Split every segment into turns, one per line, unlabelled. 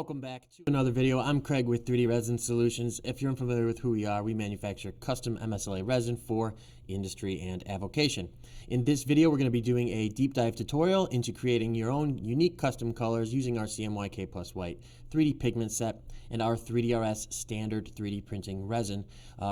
Welcome back to another video. I'm Craig with 3D Resin Solutions. If you're unfamiliar with who we are, we manufacture custom MSLA resin for industry and avocation. In this video, we're going to be doing a deep dive tutorial into creating your own unique custom colors using our CMYK Plus White 3D pigment set and our 3DRS standard 3D printing resin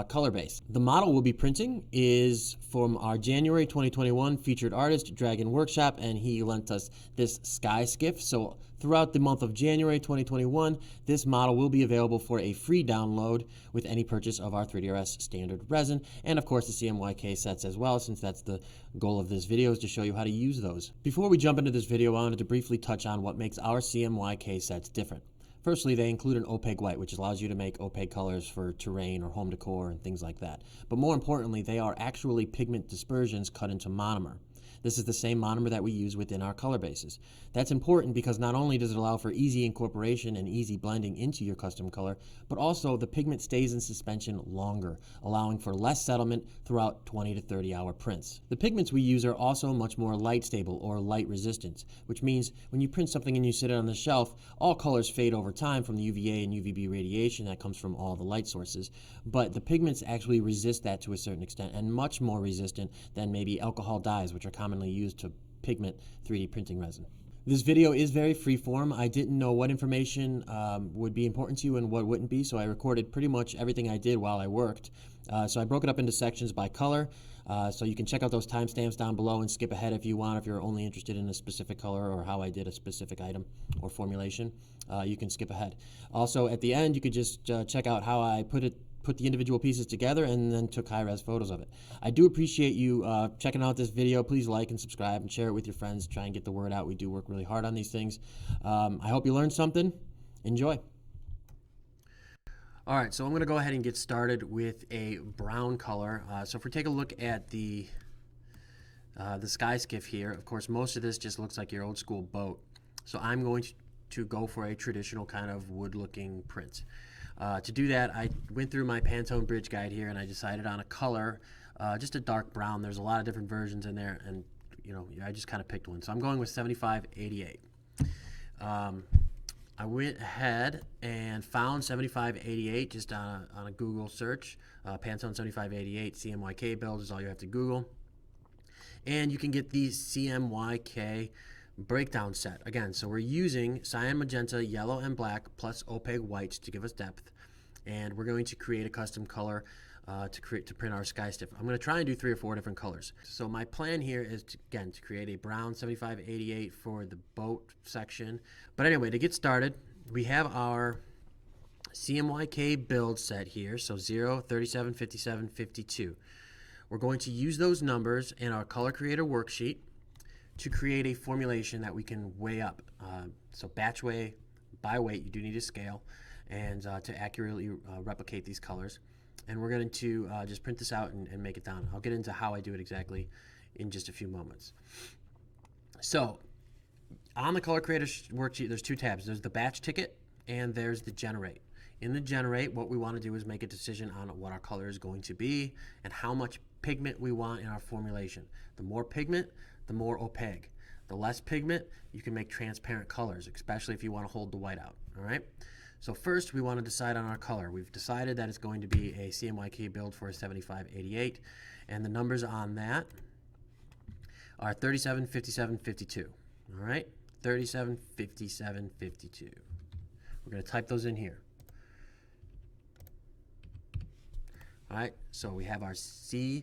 color base. The model we'll be printing is from our January 2021 featured artist, Dragon Workshop, and he lent us this sky skiff. So throughout the month of January 2021, this model will be available for a free download with any purchase of our 3DRS standard resin, and of course the CMYK sets as well, since that's the goal of this video, is to show you how to use those. Before we jump into this video, I wanted to briefly touch on what makes our CMYK sets different. Firstly, they include an opaque white, which allows you to make opaque colors for terrain or home decor and things like that. But more importantly, they are actually pigment dispersions cut into monomer. This is the same monomer that we use within our color bases. That's important because not only does it allow for easy incorporation and easy blending into your custom color, but also the pigment stays in suspension longer, allowing for less settlement throughout 20 to 30 hour prints. The pigments we use are also much more light stable or light resistant, which means when you print something and you sit it on the shelf, all colors fade over time from the UVA and UVB radiation that comes from all the light sources, but the pigments actually resist that to a certain extent, and much more resistant than maybe alcohol dyes, which are commonly used to pigment 3D printing resin. This video is very freeform. I didn't know what information would be important to you and what wouldn't be, so I recorded pretty much everything I did while I worked. So I broke it up into sections by color, so you can check out those timestamps down below and skip ahead if you want. If you're only interested in a specific color or how I did a specific item or formulation, you can skip ahead. Also, at the end, you could just check out how I put the individual pieces together and then took high-res photos of it. I do appreciate you checking out this video. Please like and subscribe and share it with your friends. Try and get the word out. We do work really hard on these things. I hope you learned something. Enjoy. All right, so I'm going to go ahead and get started with a brown color. So if we take a look at the sky skiff here, of course, most of this just looks like your old school boat. So I'm going to go for a traditional kind of wood-looking print. To do that, I went through my Pantone bridge guide here and I decided on a color, just a dark brown. There's a lot of different versions in there, and I just kind of picked one. So I'm going with 7588. I went ahead and found 7588 just on a Google search. Pantone 7588 CMYK build is all you have to Google. And you can get the CMYK breakdown set. Again, so we're using cyan, magenta, yellow, and black plus opaque whites to give us depth, and we're going to create a custom color to print our sky stiff. I'm going to try and do 3 or 4 different colors. So my plan here is to create a brown 7588 for the boat section. But anyway, to get started, we have our CMYK build set here, so 0, 37, 57, 52. We're going to use those numbers in our Color Creator Worksheet to create a formulation that we can weigh up. So batch weigh, by weight, you do need a scale, and to accurately replicate these colors. And we're going to just print this out and make it down. I'll get into how I do it exactly in just a few moments. So on the Color Creator Worksheet, there's 2 tabs. There's the batch ticket and there's the generate. In the generate, what we want to do is make a decision on what our color is going to be and how much pigment we want in our formulation. The more pigment, the more opaque. The less pigment, you can make transparent colors, especially if you want to hold the white out. All right. So first, we want to decide on our color. We've decided that it's going to be a CMYK build for a 7588, and the numbers on that are 37, 57, 52. All right, 37, 57, 52. We're going to type those in here. All right, so we have our cyan,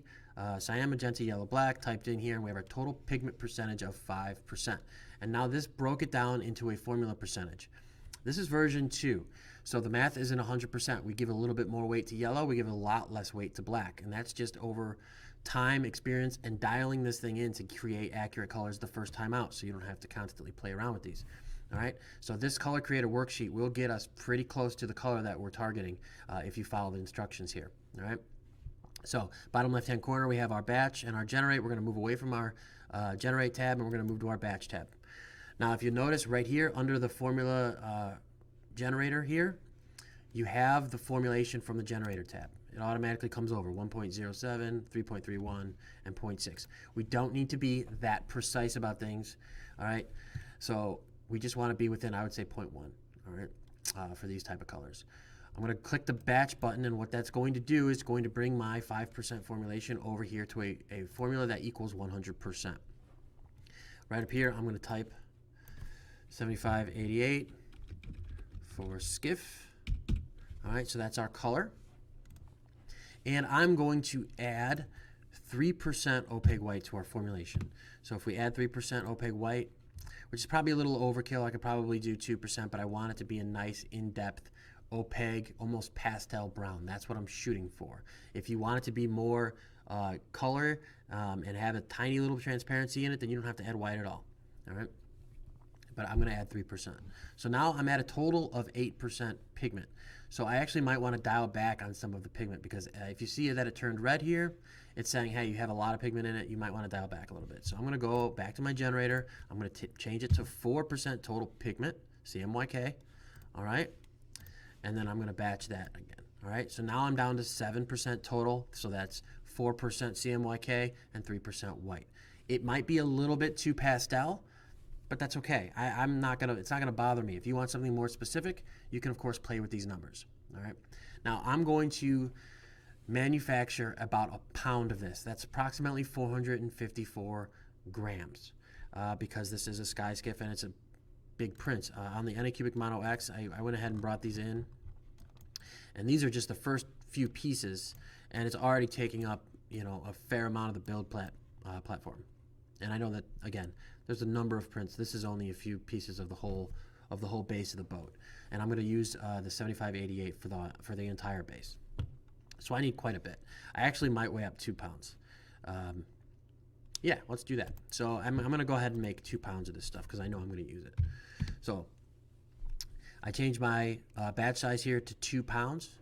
magenta, yellow, black typed in here, and we have our total pigment percentage of 5%. And now this broke it down into a formula percentage. This is version 2, so the math isn't 100%. We give a little bit more weight to yellow, we give a lot less weight to black, and that's just over time, experience, and dialing this thing in to create accurate colors the first time out, so you don't have to constantly play around with these. All right, so this Color Creator Worksheet will get us pretty close to the color that we're targeting if you follow the instructions here. All right, so bottom left-hand corner, we have our batch and our generate. We're going to move away from our generate tab, and we're going to move to our batch tab. Now, if you notice right here under the formula generator here, you have the formulation from the generator tab. It automatically comes over 1.07, 3.31, and 0.6. We don't need to be that precise about things, all right? So we just want to be within, I would say, 0.1, all right? for these type of colors. I'm going to click the batch button, and what that's going to do is going to bring my 5% formulation over here to a formula that equals 100%. Right up here, I'm going to type 7588 for skiff. All right, so that's our color. And I'm going to add 3% opaque white to our formulation. So if we add 3% opaque white, which is probably a little overkill, I could probably do 2%, but I want it to be a nice in-depth opaque, almost pastel brown. That's what I'm shooting for. If you want it to be more color and have a tiny little transparency in it, then you don't have to add white at all. All right? But I'm going to add 3%. So now I'm at a total of 8% pigment. So I actually might want to dial back on some of the pigment, because if you see that it turned red here, it's saying, hey, you have a lot of pigment in it. You might want to dial back a little bit. So I'm going to go back to my generator. I'm going to change it to 4% total pigment, CMYK. All right? And then I'm going to batch that again. All right, so now I'm down to 7% total. So that's 4% CMYK and 3% white. It might be a little bit too pastel, but that's okay. It's not gonna bother me. If you want something more specific, you can of course play with these numbers. All right. Now I'm going to manufacture about a pound of this. That's approximately 454 grams because this is a sky skiff and it's a big print. On the Anycubic Mono X, I went ahead and brought these in, and these are just the first few pieces, and it's already taking up, you know, a fair amount of the build platform. And I know that, again, there's a number of prints. This is only a few pieces of the whole base of the boat, and I'm going to use the 7588 for the entire base. So I need quite a bit. I actually might weigh up 2 pounds. Yeah, let's do that. So I'm going to go ahead and make 2 pounds of this stuff because I know I'm going to use it. So I changed my batch size here to 2 pounds.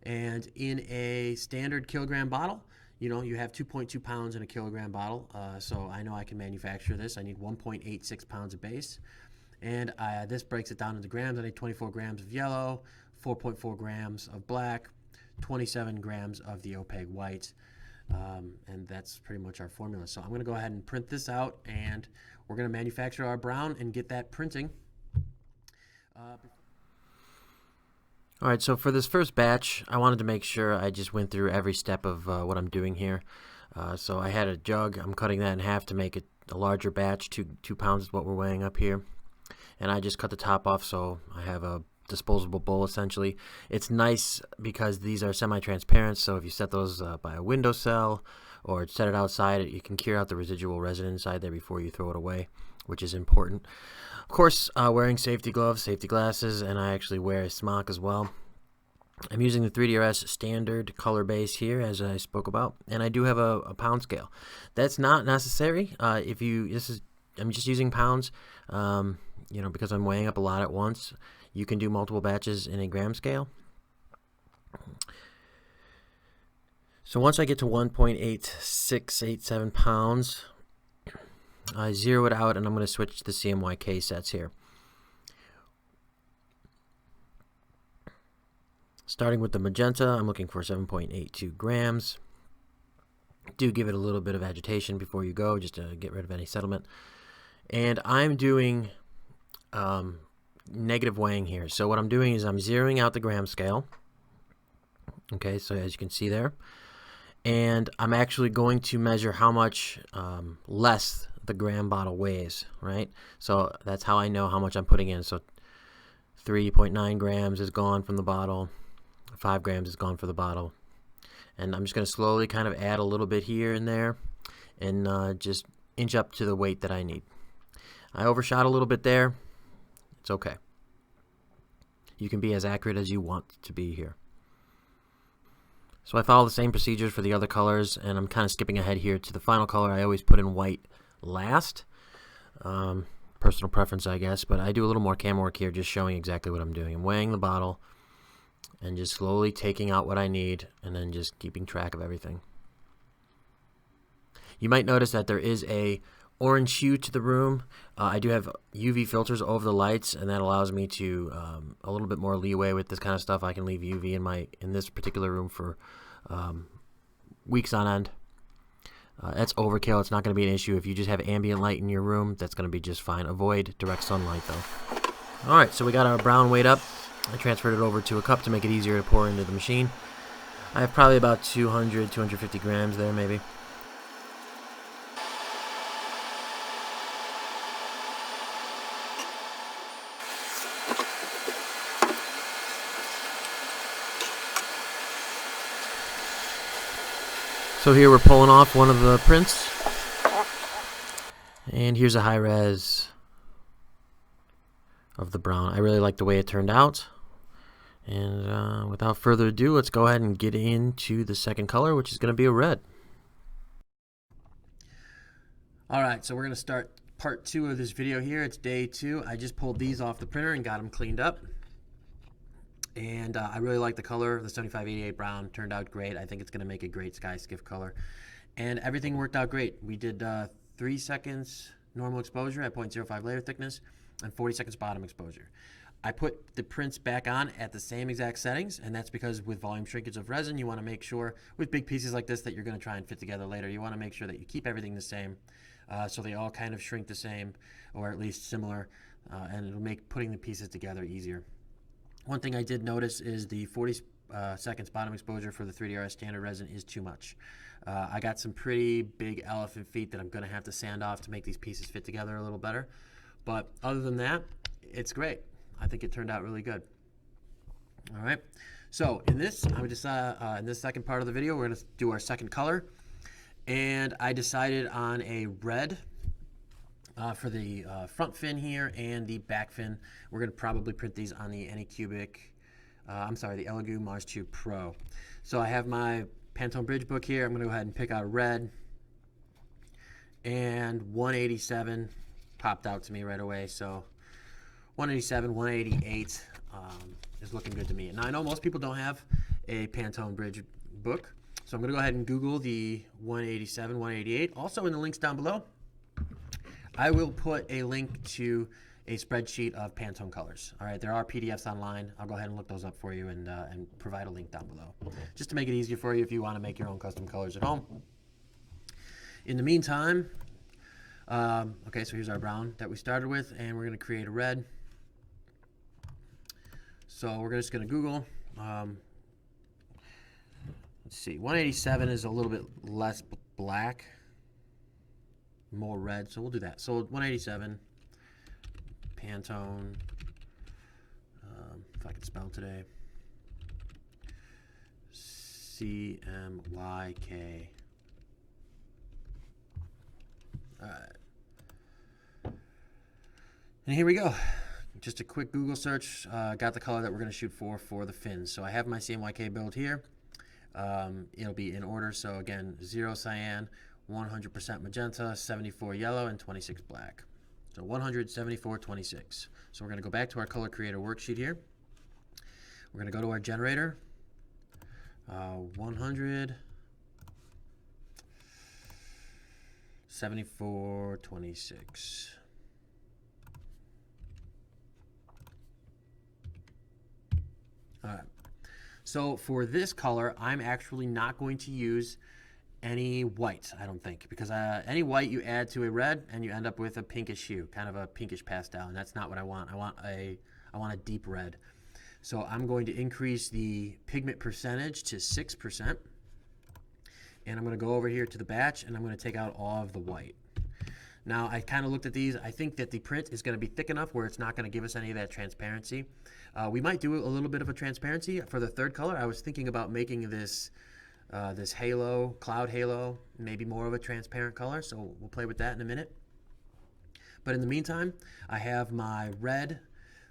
And in a standard kilogram bottle, you know, you have 2.2 pounds in a kilogram bottle. So I know I can manufacture this. I need 1.86 pounds of base. And this breaks it down into grams. I need 24 grams of yellow, 4.4 grams of black, 27 grams of the opaque white. And that's pretty much our formula. So I'm going to go ahead and print this out, and we're going to manufacture our brown and get that printing. All right, so for this first batch, I wanted to make sure I just went through every step of what I'm doing here. So I had a jug. I'm cutting that in half to make it a larger batch. 2 pounds is what we're weighing up here. And I just cut the top off, so I have a disposable bowl essentially. It's nice because these are semi-transparent, so if you set those by a windowsill or set it outside, you can cure out the residual resin inside there before you throw it away, which is important. Of course, wearing safety gloves, safety glasses, and I actually wear a smock as well. I'm using the 3DRS standard color base here, as I spoke about, and I do have a pound scale. That's not necessary. I'm just using pounds, you know, because I'm weighing up a lot at once. You can do multiple batches in a gram scale. So once I get to 1.8687 pounds, I zero it out, and I'm going to switch to the CMYK sets here. Starting with the magenta, I'm looking for 7.82 grams. Do give it a little bit of agitation before you go, just to get rid of any settlement. And I'm doing negative weighing here. So what I'm doing is I'm zeroing out the gram scale. Okay, so as you can see there. And I'm actually going to measure how much less the gram bottle weighs, right? So that's how I know how much I'm putting in. So 3.9 grams is gone from the bottle. 5 grams is gone for the bottle. And I'm just going to slowly kind of add a little bit here and there and just inch up to the weight that I need. I overshot a little bit there. It's okay. You can be as accurate as you want to be here. So I follow the same procedures for the other colors, and I'm kind of skipping ahead here to the final color. I always put in white last. Personal preference, I guess, but I do a little more camera work here, just showing exactly what I'm doing. I'm weighing the bottle and just slowly taking out what I need and then just keeping track of everything. You might notice that there is a orange hue to the room. I do have UV filters over the lights, and that allows me to a little bit more leeway with this kind of stuff. I can leave UV in this particular room for weeks on end. That's overkill. It's not going to be an issue. If you just have ambient light in your room, that's going to be just fine. Avoid direct sunlight though. Alright, so we got our brown weighed up. I transferred it over to a cup to make it easier to pour into the machine. I have probably about 200, 250 grams there maybe. So here we're pulling off one of the prints. And here's a high res of the brown. I really like the way it turned out. And without further ado, let's go ahead and get into the second color, which is going to be a red. Alright, so we're going to start part 2 of this video here. It's day 2. I just pulled these off the printer and got them cleaned up. And I really like the color. The 7588 brown turned out great. I think it's going to make a great sky skiff color. And everything worked out great. We did 3 seconds normal exposure at 0.05 layer thickness and 40 seconds bottom exposure. I put the prints back on at the same exact settings, and that's because with volume shrinkage of resin, you want to make sure, with big pieces like this that you're going to try and fit together later, you want to make sure that you keep everything the same, so they all kind of shrink the same, or at least similar, and it'll make putting the pieces together easier. One thing I did notice is the 40 seconds bottom exposure for the 3DRS standard resin is too much. I got some pretty big elephant feet that I'm going to have to sand off to make these pieces fit together a little better, but other than that, it's great. I think it turned out really good. All right, so in this, in this second part of the video, we're going to do our second color, and I decided on a red for the front fin here and the back fin. We're going to probably print these on the Anycubic, the Elegoo Mars Tube Pro. So I have my Pantone bridge book here. I'm going to go ahead and pick out a red, and 187 popped out to me right away. So 187, 188 is looking good to me. Now I know most people don't have a Pantone bridge book, so I'm going to go ahead and Google the 187, 188. Also in the links down below, I will put a link to a spreadsheet of Pantone colors. All right, there are PDFs online. I'll go ahead and look those up for you and provide a link down below, just to make it easier for you if you want to make your own custom colors at home. In the meantime, okay, so here's our brown that we started with, and we're going to create a red. So we're just going to Google. Let's see, 187 is a little bit less black, more red, so we'll do that. So 187, Pantone, if I can spell today, CMYK. All right. And here we go. Just a quick Google search, got the color that we're going to shoot for the fins. So I have my CMYK build here. It'll be in order. So again, 0 cyan, 100% magenta, 74 yellow, and 26 black. So 174, 26. So we're going to go back to our Color Creator Worksheet here. We're going to go to our generator. 100, 74, 26. All right. So for this color, I'm actually not going to use any white, I don't think, because any white you add to a red and you end up with a pinkish hue, kind of a pinkish pastel, and that's not what I want. I want a deep red. So I'm going to increase the pigment percentage to 6%, and I'm going to go over here to the batch, and I'm going to take out all of the white. Now, I kind of looked at these. I think that the print is going to be thick enough where it's not going to give us any of that transparency. We might do a little bit of a transparency for the third color. I was thinking about making this this halo, cloud halo, maybe more of a transparent color, so we'll play with that in a minute. But in the meantime, I have my red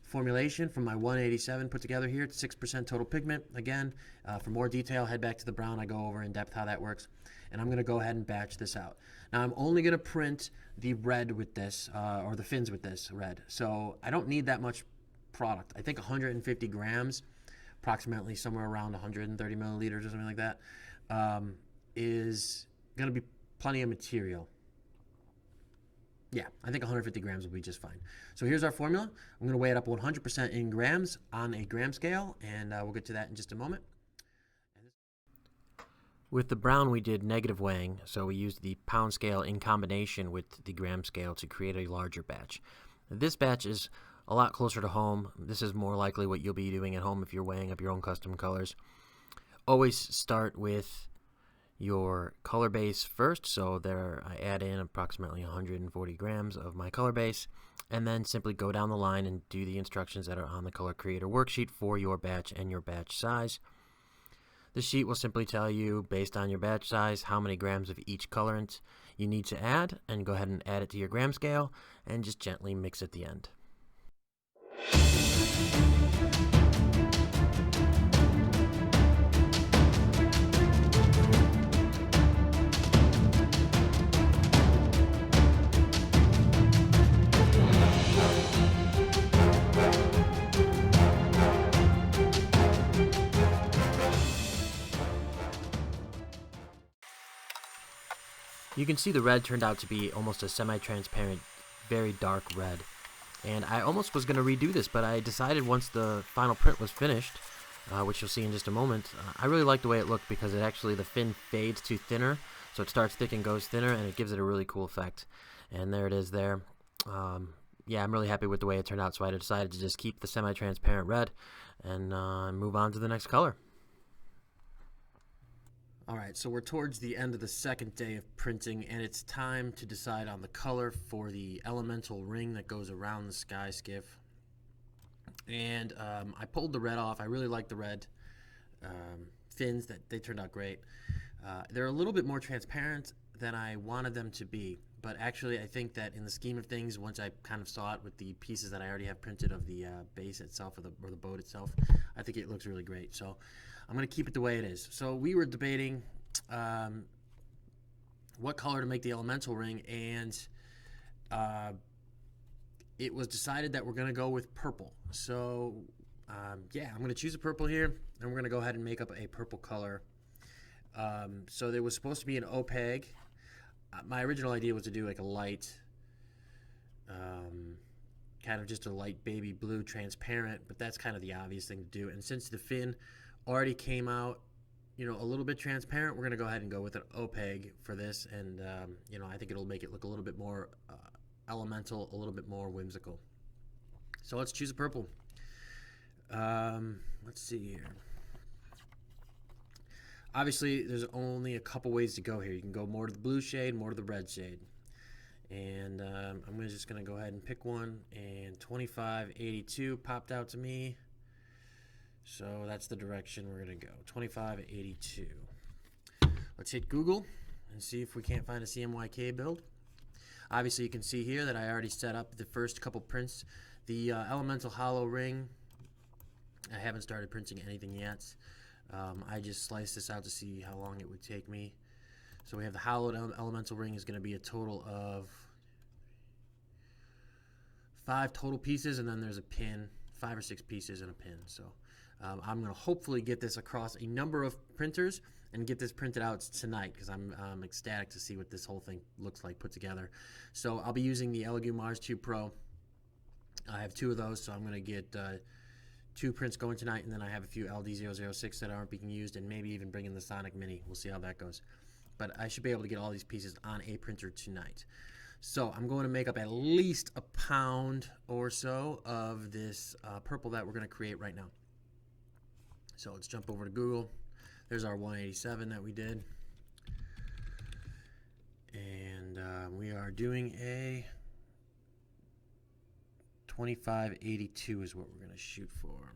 formulation from my 187 put together here. It's 6% total pigment. Again, for more detail, head back to the brown. I go over in depth how that works. And I'm going to go ahead and batch this out. Now, I'm only going to print the red with this, or the fins with this red. So I don't need that much product. I think 150 grams, approximately somewhere around 130 milliliters or something like that, is going to be plenty of material. Yeah, I think 150 grams will be just fine. So here's our formula. I'm going to weigh it up 100% in grams on a gram scale, and we'll get to that in just a moment. With the brown, we did negative weighing, so we used the pound scale in combination with the gram scale to create a larger batch. This batch is a lot closer to home. This is more likely what you'll be doing at home if you're weighing up your own custom colors. Always start with your color base first. So there I add in approximately 140 grams of my color base, and then simply go down the line and do the instructions that are on the Color Creator Worksheet for your batch and your batch size. The sheet will simply tell you, based on your batch size, how many grams of each colorant you need to add, and go ahead and add it to your gram scale and just gently mix at the end. You can see the red turned out to be almost a semi-transparent, very dark red. And I almost was going to redo this, but I decided once the final print was finished, which you'll see in just a moment, I really like the way it looked because it actually, the fin fades to thinner, so it starts thick and goes thinner, and it gives it a really cool effect. And there it is there. Yeah, I'm really happy with the way it turned out, so I decided to just keep the semi-transparent red and move on to the next color. Alright, so we're towards the end of the second day of printing, and it's time to decide on the color for the elemental ring that goes around the sky skiff. And I pulled the red off. I really like the red fins. They turned out great. They're a little bit more transparent than I wanted them to be, but actually I think that in the scheme of things, once I kind of saw it with the pieces that I already have printed of the base itself or the boat itself, I think it looks really great. So I'm going to keep it the way it is. So we were debating what color to make the elemental ring, and it was decided that we're going to go with purple. So yeah, I'm going to choose a purple here, and we're going to go ahead and make up a purple color. So there was supposed to be an opaque. My original idea was to do like a light, kind of just a light baby blue transparent, but that's kind of the obvious thing to do. And since the fin already came out, you know, a little bit transparent, we're going to go ahead and go with an opaque for this. And, you know, I think it'll make it look a little bit more elemental, a little bit more whimsical. So let's choose a purple. Let's see here. Obviously, there's only a couple ways to go here. You can go more to the blue shade, more to the red shade. And I'm just going to go ahead and pick one. And 2582 popped out to me. So that's the direction we're going to go. 2582. Let's hit Google and see if we can't find a CMYK build. Obviously, you can see here that I already set up the first couple prints. The elemental hollow ring, I haven't started printing anything yet. I just sliced this out to see how long it would take me. So we have the hollowed elemental ring is going to be a total of 5 total pieces, and then there's a pin, 5 or 6 pieces and a pin. So I'm going to hopefully get this across a number of printers and get this printed out tonight, because I'm ecstatic to see what this whole thing looks like put together. So I'll be using the Elegoo Mars 2 Pro. I have 2 of those, so I'm going to get 2 prints going tonight, and then I have a few LD006 that aren't being used, and maybe even bring in the Sonic Mini. We'll see how that goes. But I should be able to get all these pieces on a printer tonight. So I'm going to make up at least a pound or so of this purple that we're going to create right now. So let's jump over to Google. There's our 187 that we did. And we are doing a 2582 is what we're going to shoot for.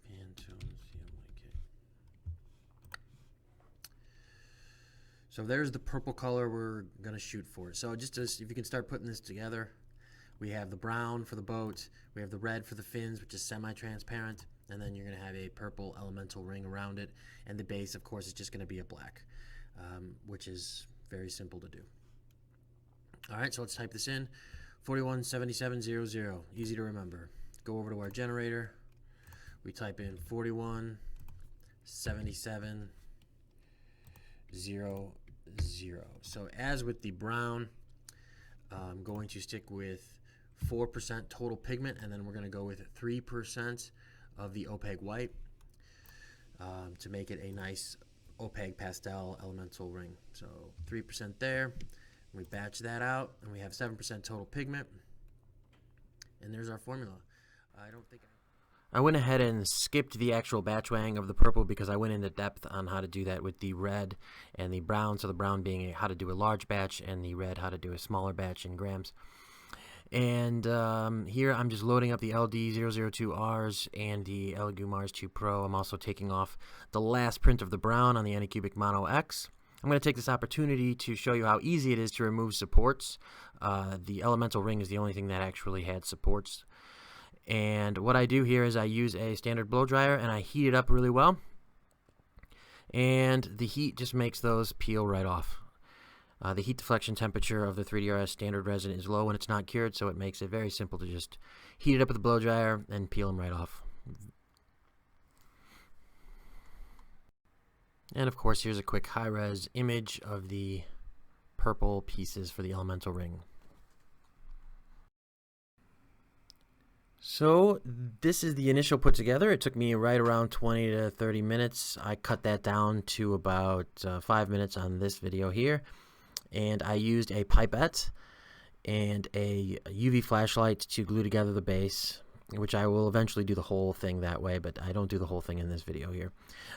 Pantone CMYK. So there's the purple color we're going to shoot for. So just if you can start putting this together, we have the brown for the boat, we have the red for the fins, which is semi-transparent, and then you're going to have a purple elemental ring around it, and the base, of course, is just going to be a black, which is very simple to do. All right, so let's type this in, 417700, easy to remember. Go over to our generator, we type in 417700. So as with the brown, I'm going to stick with 4% total pigment, and then we're going to go with 3% of the opaque white to make it a nice opaque pastel elemental ring. So 3% there, We batch that out, and we have 7% total pigment. And there's our formula. I went ahead and skipped the actual batch weighing of the purple because I went into depth on how to do that with the red and the brown. So the brown being how to do a large batch, and the red how to do a smaller batch in grams. And here I'm just loading up the LD002Rs and the Elegumars 2 Pro. I'm also taking off the last print of the brown on the Anycubic Mono X. I'm going to take this opportunity to show you how easy it is to remove supports. The elemental ring is the only thing that actually had supports. And what I do here is I use a standard blow dryer and I heat it up really well. And the heat just makes those peel right off. The heat deflection temperature of the 3DRS standard resin is low when it's not cured, so it makes it very simple to just heat it up with the blow dryer and peel them right off. And of course, here's a quick high-res image of the purple pieces for the elemental ring. So this is the initial put together. It took me right around 20 to 30 minutes. I cut that down to about 5 minutes on this video here. And I used a pipette and a UV flashlight to glue together the base, which I will eventually do the whole thing that way, but I don't do the whole thing in this video here.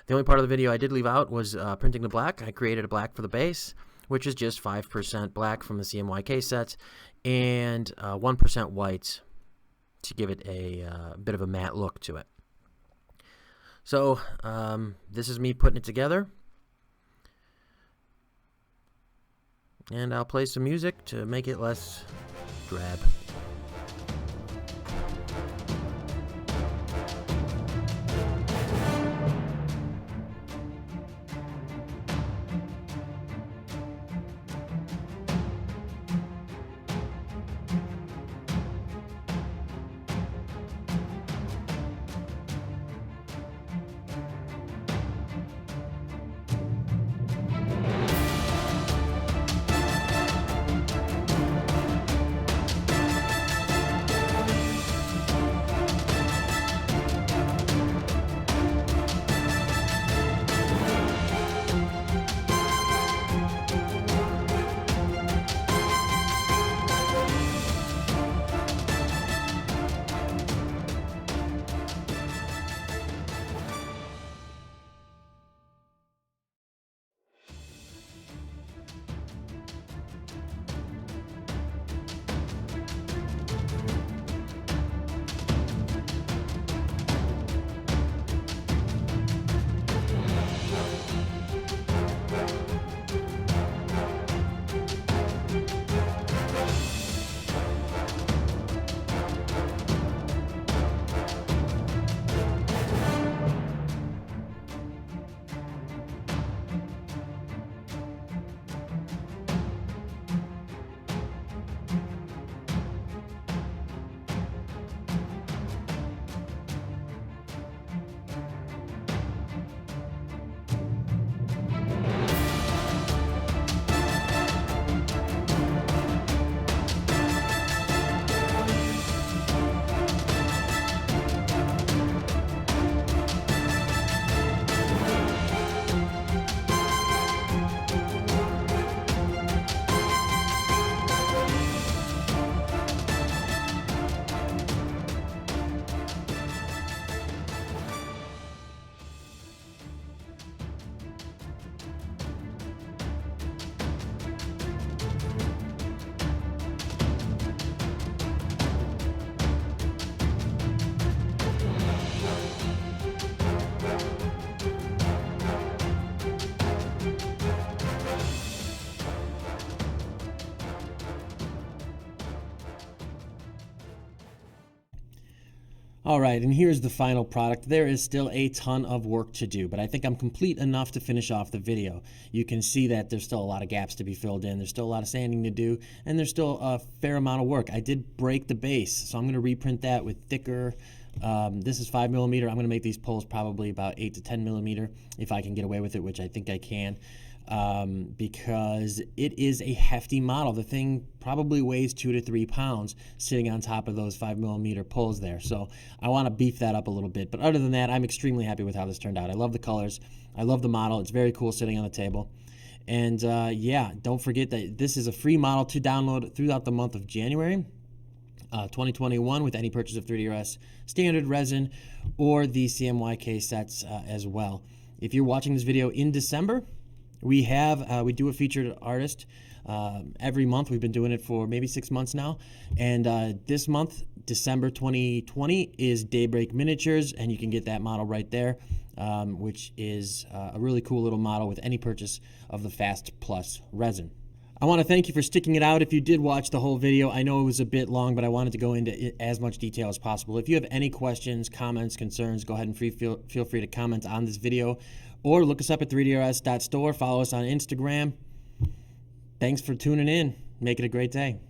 The only part of the video I did leave out was printing the black. I created a black for the base, which is just 5% black from the CMYK set, and 1% white to give it a bit of a matte look to it. So this is me putting it together. And I'll play some music to make it less drab. All right, and here's the final product. There is still a ton of work to do, but I think I'm complete enough to finish off the video. You can see that there's still a lot of gaps to be filled in. There's still a lot of sanding to do, and there's still a fair amount of work. I did break the base, so I'm going to reprint that with thicker. This is 5mm. I'm going to make these poles probably about 8 to 10mm if I can get away with it, which I think I can. Because it is a hefty model. The thing probably weighs 2 to 3 pounds sitting on top of those 5mm poles there. So I want to beef that up a little bit. But other than that, I'm extremely happy with how this turned out. I love the colors. I love the model. It's very cool sitting on the table. And yeah, don't forget that this is a free model to download throughout the month of January 2021 with any purchase of 3DRS standard resin or the CMYK sets as well. If you're watching this video in December, we do a featured artist every month. We've been doing it for maybe 6 months now, and this month, December 2020, is Daybreak Miniatures, and you can get that model right there, which is a really cool little model with any purchase of the Fast Plus resin. I want to thank you for sticking it out. If you did watch the whole video, I know it was a bit long, but I wanted to go into as much detail as possible. If you have any questions, comments, concerns, go ahead and feel free to comment on this video, or look us up at 3drs.store. Follow us on Instagram. Thanks for tuning in. Make it a great day.